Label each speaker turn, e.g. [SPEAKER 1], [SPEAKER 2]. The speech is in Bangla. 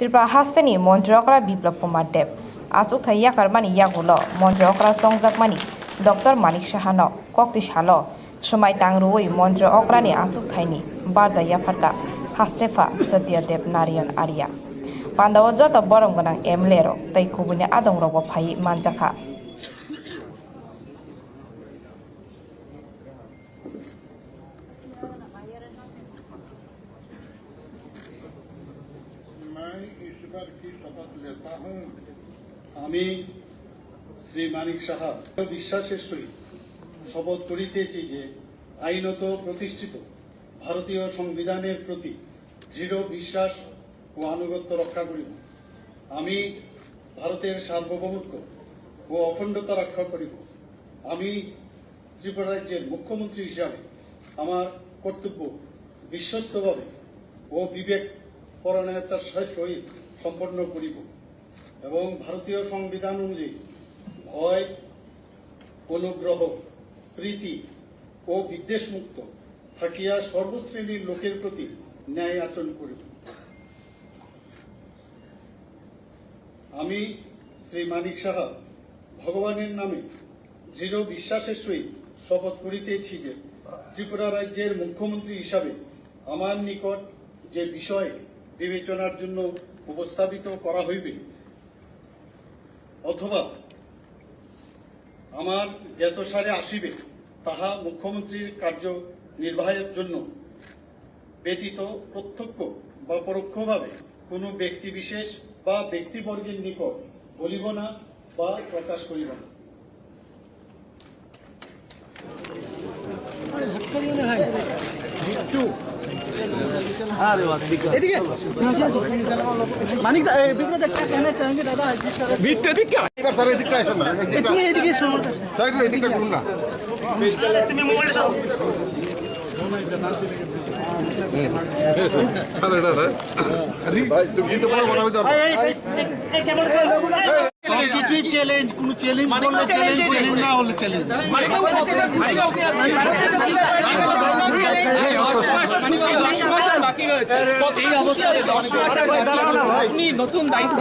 [SPEAKER 1] ত্রিপুরা হাস্তেনি মন্ত্রী অকরা বিপ্লব কুমার দেব আসুক থাই ইয়াকার মানি ইয়াগুলো মন্ত্রী অকরা চংজাক মানি ডক্টর মানিক সাহানো কক্তি সালো সময় টাংরুই মন্ত্রী অকরানি আসুক থাইনি বারজা ইয়াফারকা হাস্তেফা সত্য দেব নারিয়ন আরিয়া পান্ডাও যত বরং গোনাং এমলেরো তাই কুবুনি আদং রব ফাই মানজাখা
[SPEAKER 2] की शपथ लेता हूं আমি শ্রী মানিক সাহা বিশ্বাসের সহিত শপথ করিতেছি যে আইনত প্রতিষ্ঠিত ভারতীয় সংবিধানের প্রতি দৃঢ় বিশ্বাস ও আনুগত্য রক্ষা করিব। আমি ভারতের সার্বভৌমত্ব ও অখণ্ডতা রক্ষা করিব। আমি ত্রিপুরা রাজ্যের মুখ্যমন্ত্রী হিসাবে আমার কর্তব্য বিশ্বস্তভাবে ও বিবেক পরায়ণতার সহিত সম্পন্ন করিব এবং ভারতীয় সংবিধান অনুযায়ী ভয়, অনুগ্রহ, প্রীতি ও বিদ্বেষমুক্ত থাকিয়া সর্বশ্রেণীর লোকের প্রতি ন্যায় আচরণ করিব। আমি শ্রী মানিক সাহা ভগবানের নামে দৃঢ় বিশ্বাসের সহিত শপথ করিতেছি যে ত্রিপুরা রাজ্যের মুখ্যমন্ত্রী হিসাবে আমার নিকট যে বিষয় বিবেচনার জন্য উপস্থাপিত করা হইবে অথবা আমার জ্ঞাতসারে আসিবে তাহা মুখ্যমন্ত্রীর কার্য নির্বাহের জন্য ব্যতীত প্রত্যক্ষ বা পরোক্ষভাবে কোনো ব্যক্তি বিশেষ বা ব্যক্তিবর্গের নিকট বলিব না বা প্রকাশ করিব না।
[SPEAKER 3] मानिक विप्लव क्या कहना चाहेंगे दादा কিছুই চ্যালেঞ্জ কোনো চ্যালেঞ্জ করলে চ্যালেঞ্জ চ্যালেঞ্জ না হলে চ্যালেঞ্জ বাকি রয়েছে এই অবস্থায় 10 মাস বাকি আপনি নতুন দায়িত্ব